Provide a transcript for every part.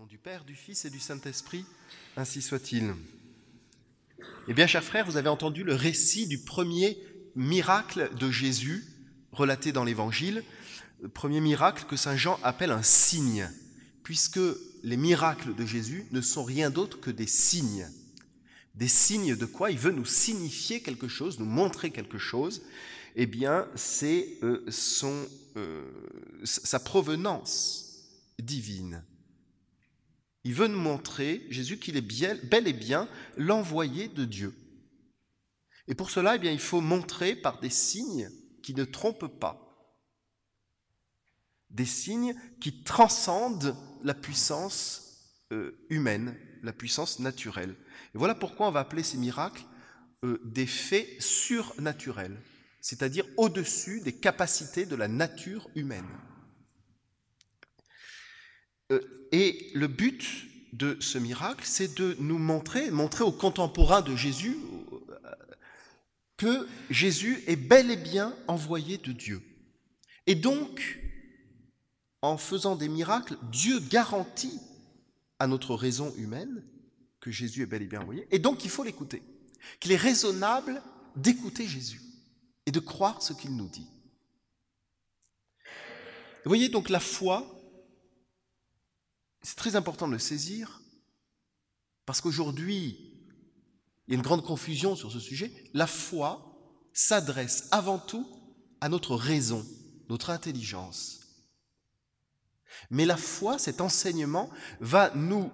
nom du Père, du Fils et du Saint-Esprit, ainsi soit-il. Eh bien, chers frères, vous avez entendu le récit du premier miracle de Jésus relaté dans l'Évangile, le premier miracle que Saint Jean appelle un signe, puisque les miracles de Jésus ne sont rien d'autre que des signes. Des signes de quoi? Il veut nous signifier quelque chose, nous montrer quelque chose. Eh bien, c'est sa provenance divine. Il veut nous montrer, Jésus, qu'il est bel et bien l'envoyé de Dieu. Et pour cela, eh bien, il faut montrer par des signes qui ne trompent pas. Des signes qui transcendent la puissance humaine, la puissance naturelle. Et voilà pourquoi on va appeler ces miracles des faits surnaturels, c'est-à-dire au-dessus des capacités de la nature humaine. Et le but de ce miracle, c'est de nous montrer aux contemporains de Jésus que Jésus est bel et bien envoyé de Dieu. Et donc, en faisant des miracles, Dieu garantit à notre raison humaine que Jésus est bel et bien envoyé, et donc il faut l'écouter, qu'il est raisonnable d'écouter Jésus et de croire ce qu'il nous dit. Vous voyez, donc la foi, c'est très important de le saisir, parce qu'aujourd'hui, il y a une grande confusion sur ce sujet. La foi s'adresse avant tout à notre raison, notre intelligence. Mais la foi, cet enseignement, va nous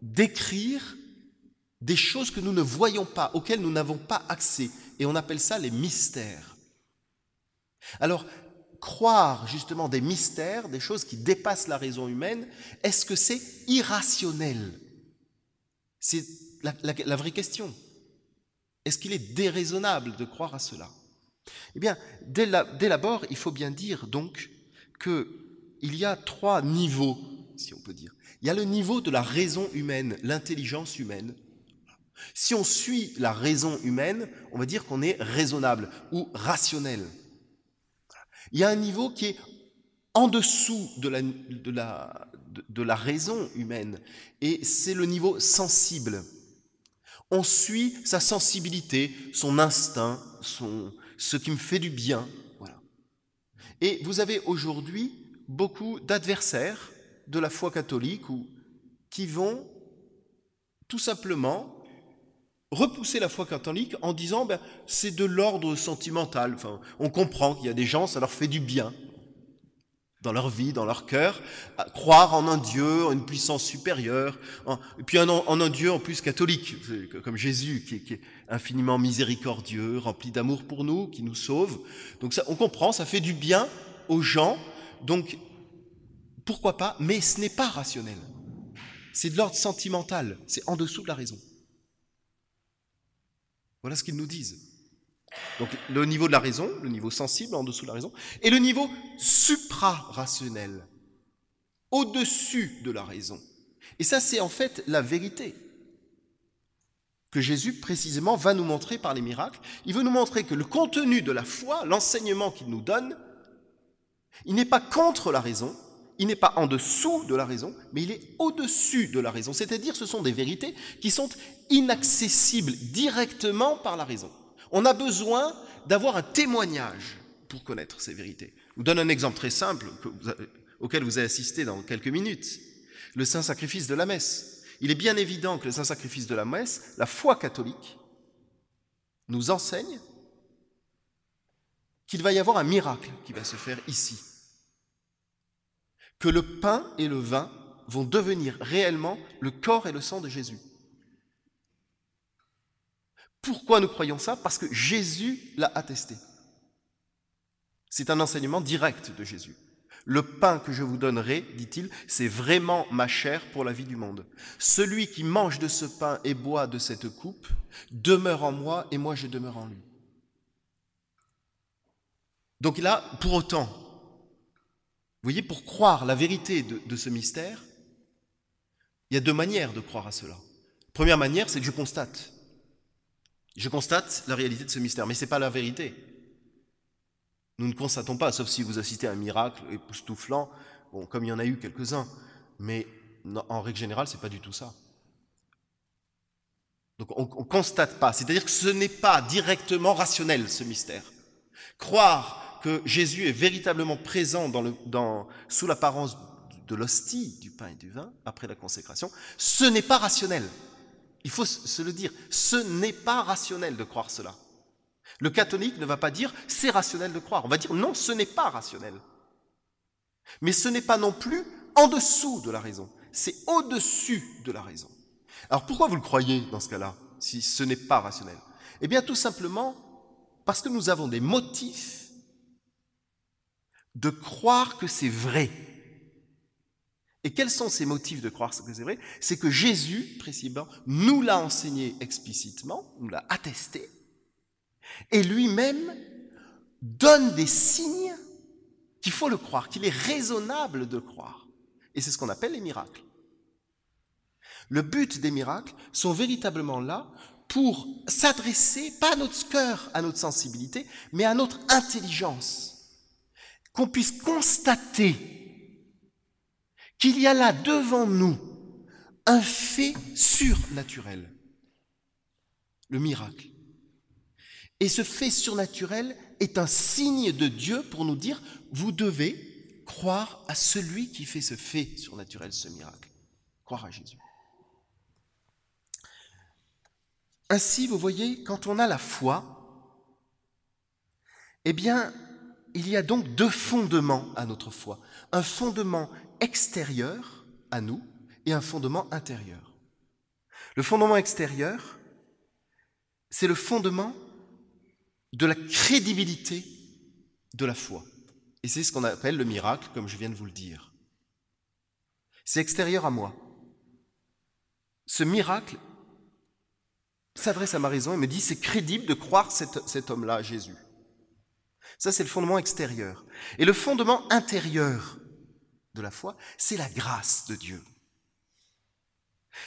décrire des choses que nous ne voyons pas, auxquelles nous n'avons pas accès. Et on appelle ça les mystères. Alors, croire justement des mystères, des choses qui dépassent la raison humaine, est-ce que c'est irrationnel? C'est la vraie question. Est-ce qu'il est déraisonnable de croire à cela? Eh bien, dès l'abord, il faut bien dire donc qu'il y a 3 niveaux, si on peut dire. Il y a le niveau de la raison humaine, l'intelligence humaine. Si on suit la raison humaine, on va dire qu'on est raisonnable ou rationnel. Il y a un niveau qui est en dessous de la raison humaine, et c'est le niveau sensible. On suit sa sensibilité, son instinct, ce qui me fait du bien. Voilà. Et vous avez aujourd'hui beaucoup d'adversaires de la foi catholique qui vont tout simplement repousser la foi catholique en disant c'est de l'ordre sentimental. Enfin, on comprend qu'il y a des gens, ça leur fait du bien dans leur vie, dans leur cœur, à croire en un Dieu, en une puissance supérieure, et puis en un Dieu en plus catholique, comme Jésus, qui est infiniment miséricordieux, rempli d'amour pour nous, qui nous sauve. Donc ça, on comprend, ça fait du bien aux gens, donc pourquoi pas, mais ce n'est pas rationnel. C'est de l'ordre sentimental, c'est en dessous de la raison. Voilà ce qu'ils nous disent. Donc le niveau de la raison, le niveau sensible en dessous de la raison, et le niveau supra-rationnel, au-dessus de la raison. Et ça, c'est en fait la vérité que Jésus précisément va nous montrer par les miracles. Il veut nous montrer que le contenu de la foi, l'enseignement qu'il nous donne, il n'est pas contre la raison, il n'est pas en dessous de la raison, mais il est au-dessus de la raison. C'est-à-dire, ce sont des vérités qui sont inaccessibles directement par la raison. On a besoin d'avoir un témoignage pour connaître ces vérités. Je vous donne un exemple très simple auquel vous allez assister dans quelques minutes. Le saint sacrifice de la messe. Il est bien évident que le saint sacrifice de la messe, la foi catholique, nous enseigne qu'il va y avoir un miracle qui va se faire ici. Que le pain et le vin vont devenir réellement le corps et le sang de Jésus. Pourquoi nous croyons ça? Parce que Jésus l'a attesté. C'est un enseignement direct de Jésus. Le pain que je vous donnerai, dit-il, c'est vraiment ma chair pour la vie du monde. Celui qui mange de ce pain et boit de cette coupe demeure en moi et moi je demeure en lui. Donc là, pour autant, vous voyez, pour croire la vérité de ce mystère, il y a 2 manières de croire à cela. Première manière, c'est que je constate. Je constate la réalité de ce mystère, mais ce n'est pas la vérité. Nous ne constatons pas, sauf si vous assistez à un miracle époustouflant, bon, comme il y en a eu quelques-uns, mais non, en règle générale, c'est pas du tout ça. Donc on ne constate pas, c'est-à-dire que ce n'est pas directement rationnel ce mystère. Croire que Jésus est véritablement présent sous l'apparence de l'hostie, du pain et du vin, après la consécration, ce n'est pas rationnel. Il faut se le dire, ce n'est pas rationnel de croire cela. Le catholique ne va pas dire « c'est rationnel de croire ». On va dire « non, ce n'est pas rationnel ». Mais ce n'est pas non plus en dessous de la raison, c'est au-dessus de la raison. Alors pourquoi vous le croyez dans ce cas-là, si ce n'est pas rationnel? Eh bien tout simplement parce que nous avons des motifs de croire que c'est vrai. Et quels sont ces motifs de croire que c'est vrai? C'est que Jésus, précisément, nous l'a enseigné explicitement, nous l'a attesté, et lui-même donne des signes qu'il faut le croire, qu'il est raisonnable de croire. Et c'est ce qu'on appelle les miracles. Le but des miracles sont véritablement là pour s'adresser, pas à notre cœur, à notre sensibilité, mais à notre intelligence. Qu'on puisse constater qu'il y a là devant nous un fait surnaturel, le miracle. Et ce fait surnaturel est un signe de Dieu pour nous dire, vous devez croire à celui qui fait ce fait surnaturel, ce miracle. Croire à Jésus. Ainsi, vous voyez, quand on a la foi, eh bien, il y a donc deux fondements à notre foi. Un fondement extérieur à nous et un fondement intérieur. Le fondement extérieur, c'est le fondement de la crédibilité de la foi. Et c'est ce qu'on appelle le miracle, comme je viens de vous le dire. C'est extérieur à moi. Ce miracle s'adresse à ma raison et me dit c'est crédible de croire cet homme-là, Jésus. Ça, c'est le fondement extérieur. Et le fondement intérieur de la foi, c'est la grâce de Dieu.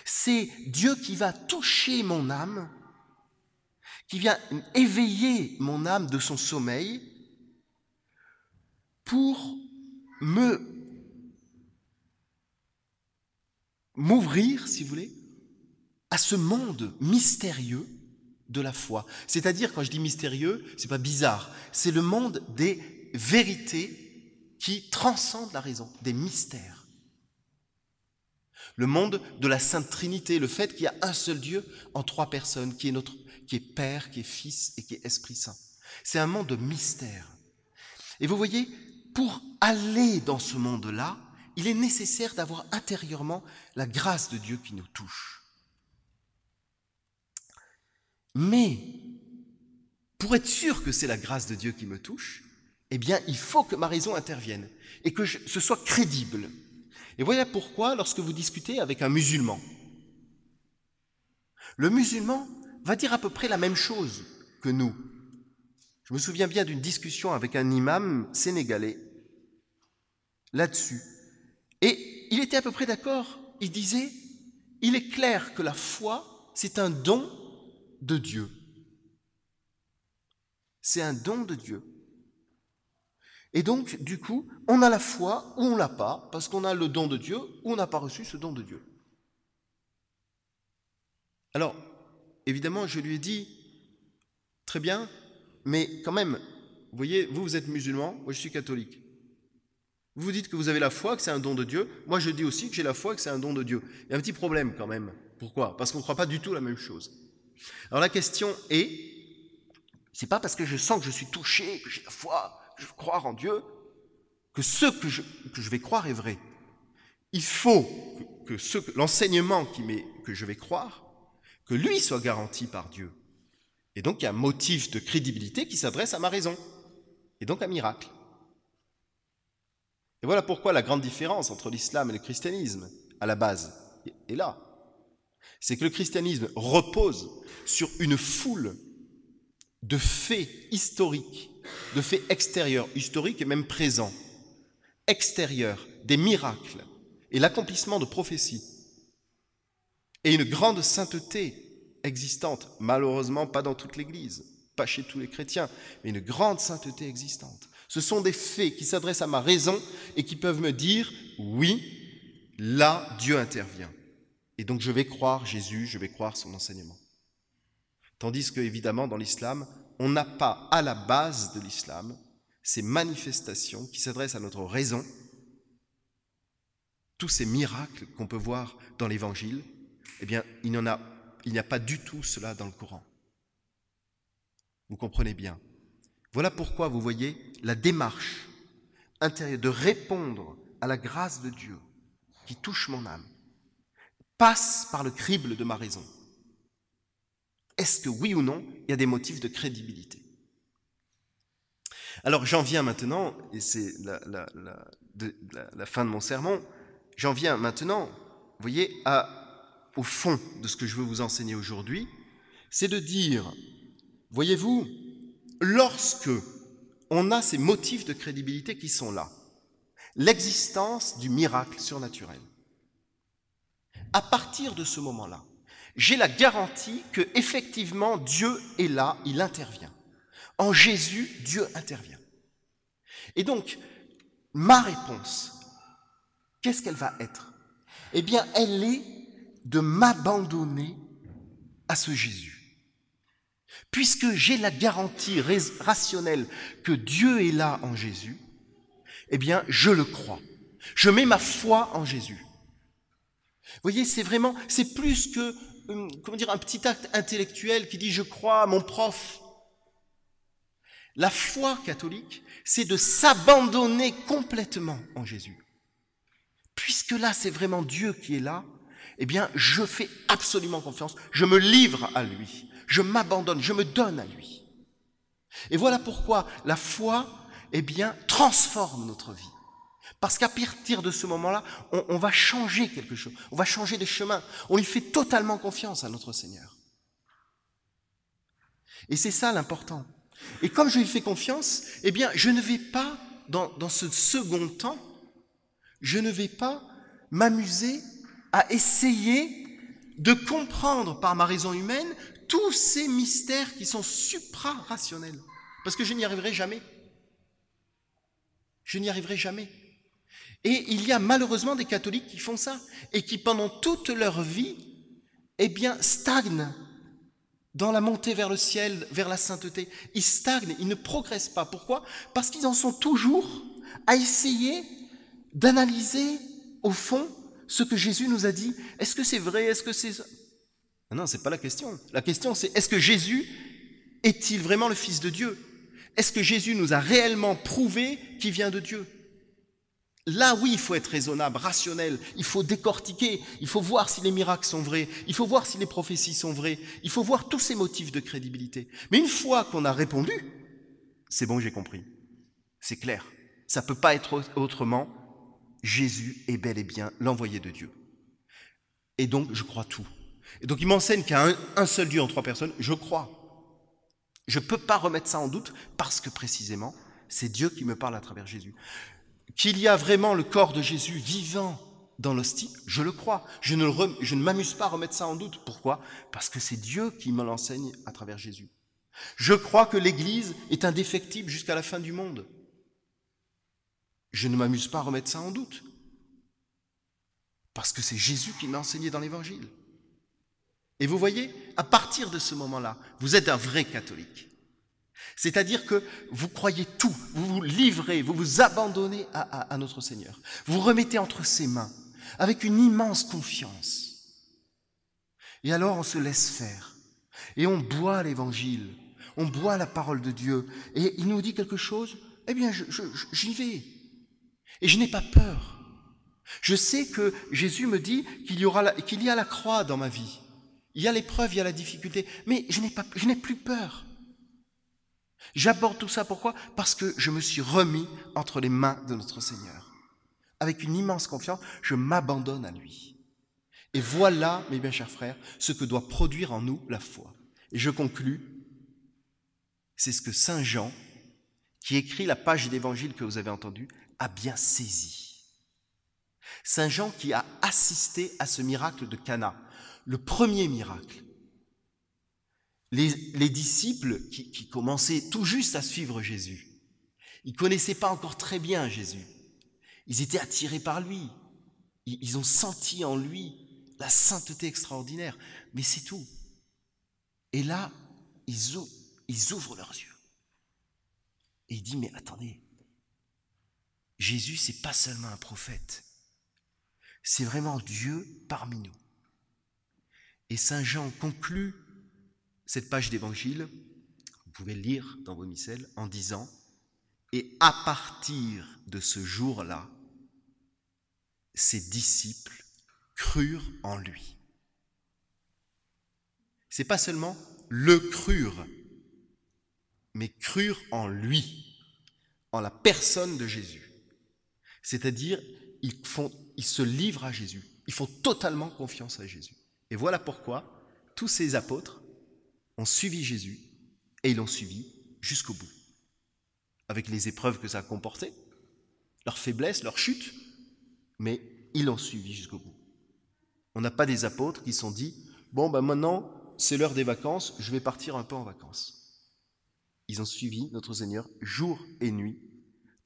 C'est Dieu qui va toucher mon âme, qui vient éveiller mon âme de son sommeil pour m'ouvrir, si vous voulez, à ce monde mystérieux de la foi. C'est-à-dire, quand je dis mystérieux, c'est pas bizarre, c'est le monde des vérités qui transcendent la raison, des mystères. Le monde de la Sainte Trinité, le fait qu'il y a un seul Dieu en trois personnes, qui est Père, qui est Fils et qui est Esprit Saint. C'est un monde de mystère. Et vous voyez, pour aller dans ce monde-là, il est nécessaire d'avoir intérieurement la grâce de Dieu qui nous touche. Mais, pour être sûr que c'est la grâce de Dieu qui me touche, eh bien, il faut que ma raison intervienne et que ce soit crédible. Et voilà pourquoi, lorsque vous discutez avec un musulman, le musulman va dire à peu près la même chose que nous. Je me souviens bien d'une discussion avec un imam sénégalais là-dessus. Et il était à peu près d'accord. Il disait, il est clair que la foi, c'est un don de Dieu. C'est un don de Dieu. Et donc, du coup, on a la foi ou on ne l'a pas, parce qu'on a le don de Dieu ou on n'a pas reçu ce don de Dieu. Alors, évidemment, je lui ai dit, très bien, mais quand même, vous voyez, vous êtes musulman, moi je suis catholique. Vous dites que vous avez la foi, que c'est un don de Dieu. Moi, je dis aussi que j'ai la foi, que c'est un don de Dieu. Il y a un petit problème quand même. Pourquoi? Parce qu'on ne croit pas du tout la même chose. Alors la question est, c'est pas parce que je sens que je suis touché, que j'ai la foi, que je veux croire en Dieu, que ce que je vais croire est vrai. Il faut que l'enseignement que je vais croire, que lui soit garanti par Dieu. Et donc il y a un motif de crédibilité qui s'adresse à ma raison. Et donc un miracle. Et voilà pourquoi la grande différence entre l'islam et le christianisme, à la base, est là. C'est que le christianisme repose sur une foule de faits historiques, de faits extérieurs, historiques et même présents, extérieurs, des miracles et l'accomplissement de prophéties. Et une grande sainteté existante, malheureusement pas dans toute l'Église, pas chez tous les chrétiens, mais une grande sainteté existante. Ce sont des faits qui s'adressent à ma raison et qui peuvent me dire, oui, là, Dieu intervient. Et donc je vais croire Jésus, je vais croire son enseignement. Tandis que, évidemment, dans l'islam, on n'a pas à la base de l'islam ces manifestations qui s'adressent à notre raison, tous ces miracles qu'on peut voir dans l'Évangile, eh bien, il n'y a pas du tout cela dans le Coran. Vous comprenez bien. Voilà pourquoi, vous voyez, la démarche intérieure de répondre à la grâce de Dieu qui touche mon âme passe par le crible de ma raison. Est-ce que oui ou non, il y a des motifs de crédibilité? Alors j'en viens maintenant, et c'est la fin de mon sermon, j'en viens maintenant, vous voyez, au fond de ce que je veux vous enseigner aujourd'hui, c'est de dire, voyez-vous, lorsque on a ces motifs de crédibilité qui sont là, l'existence du miracle surnaturel, à partir de ce moment-là, j'ai la garantie que effectivement Dieu est là, il intervient. En Jésus, Dieu intervient. Et donc, ma réponse, qu'est-ce qu'elle va être? Eh bien, elle est de m'abandonner à ce Jésus. Puisque j'ai la garantie rationnelle que Dieu est là en Jésus, eh bien, je le crois. Je mets ma foi en Jésus. Vous voyez, c'est plus que, un petit acte intellectuel qui dit « je crois à mon prof ». La foi catholique, c'est de s'abandonner complètement en Jésus. Puisque là, c'est vraiment Dieu qui est là, eh bien, je fais absolument confiance, je me livre à lui, je m'abandonne, je me donne à lui. Et voilà pourquoi la foi, eh bien, transforme notre vie. Parce qu'à partir de ce moment-là, on va changer quelque chose, on va changer de chemin, on lui fait totalement confiance à notre Seigneur. Et c'est ça l'important. Et comme je lui fais confiance, eh bien, je ne vais pas, dans ce second temps, je ne vais pas m'amuser à essayer de comprendre par ma raison humaine tous ces mystères qui sont supra-rationnels. Parce que je n'y arriverai jamais. Je n'y arriverai jamais. Et il y a malheureusement des catholiques qui font ça et qui, pendant toute leur vie, eh bien, stagnent dans la montée vers le ciel, vers la sainteté. Ils stagnent, ils ne progressent pas. Pourquoi? Parce qu'ils en sont toujours à essayer d'analyser, au fond, ce que Jésus nous a dit. Est-ce que c'est vrai? Est-ce que c'est ça? Non, c'est pas la question. La question, c'est est-ce que Jésus est-il vraiment le Fils de Dieu? Est-ce que Jésus nous a réellement prouvé qu'il vient de Dieu? Là, oui, il faut être raisonnable, rationnel, il faut décortiquer, il faut voir si les miracles sont vrais, il faut voir si les prophéties sont vraies, il faut voir tous ces motifs de crédibilité. Mais une fois qu'on a répondu, c'est bon, j'ai compris. C'est clair. Ça ne peut pas être autrement. Jésus est bel et bien l'envoyé de Dieu. Et donc, je crois tout. Et donc, il m'enseigne qu'il y a un seul Dieu en 3 personnes, je crois. Je ne peux pas remettre ça en doute parce que précisément, c'est Dieu qui me parle à travers Jésus. Qu'il y a vraiment le corps de Jésus vivant dans l'hostie, je le crois. Je ne m'amuse pas à remettre ça en doute. Pourquoi? Parce que c'est Dieu qui me l'enseigne à travers Jésus. Je crois que l'Église est indéfectible jusqu'à la fin du monde. Je ne m'amuse pas à remettre ça en doute. Parce que c'est Jésus qui m'a enseigné dans l'Évangile. Et vous voyez, à partir de ce moment-là, vous êtes un vrai catholique. C'est-à-dire que vous croyez tout, vous vous livrez, vous vous abandonnez à notre Seigneur. Vous remettez entre ses mains avec une immense confiance. Et alors on se laisse faire. Et on boit l'Évangile, on boit la parole de Dieu. Et il nous dit quelque chose, eh bien j'y vais. Et je n'ai pas peur. Je sais que Jésus me dit qu'il y a la croix dans ma vie. Il y a l'épreuve, il y a la difficulté. Mais je n'ai plus peur. J'aborde tout ça, pourquoi? Parce que je me suis remis entre les mains de notre Seigneur. Avec une immense confiance, je m'abandonne à lui. Et voilà, mes bien chers frères, ce que doit produire en nous la foi. Et je conclus, c'est ce que Saint Jean, qui écrit la page d'évangile que vous avez entendue, a bien saisi. Saint Jean qui a assisté à ce miracle de Cana, le premier miracle. Les disciples qui commençaient tout juste à suivre Jésus, ils ne connaissaient pas encore très bien Jésus. Ils étaient attirés par lui. Ils ont senti en lui la sainteté extraordinaire, mais c'est tout. Et là, ils ouvrent leurs yeux. Et il dit, mais attendez, Jésus, c'est pas seulement un prophète, c'est vraiment Dieu parmi nous. Et Saint Jean conclut cette page d'évangile, vous pouvez le lire dans vos missels, en disant « Et à partir de ce jour-là, ses disciples crurent en lui. » C'est pas seulement le crurent, mais crurent en lui, en la personne de Jésus. C'est-à-dire, ils se livrent à Jésus, ils font totalement confiance à Jésus. Et voilà pourquoi tous ces apôtres ont suivi Jésus et ils l'ont suivi jusqu'au bout. Avec les épreuves que ça a comporté, leur faiblesse, leur chute, mais ils l'ont suivi jusqu'au bout. On n'a pas des apôtres qui se sont dit « Bon, maintenant, c'est l'heure des vacances, je vais partir un peu en vacances. » Ils ont suivi notre Seigneur jour et nuit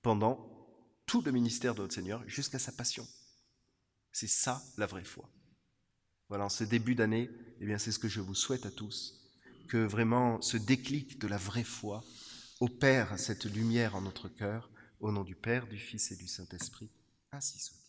pendant tout le ministère de notre Seigneur jusqu'à sa passion. C'est ça la vraie foi. Voilà, en ce début d'année, eh bien, c'est ce que je vous souhaite à tous, que vraiment ce déclic de la vraie foi opère cette lumière en notre cœur, au nom du Père, du Fils et du Saint-Esprit. Ainsi soit.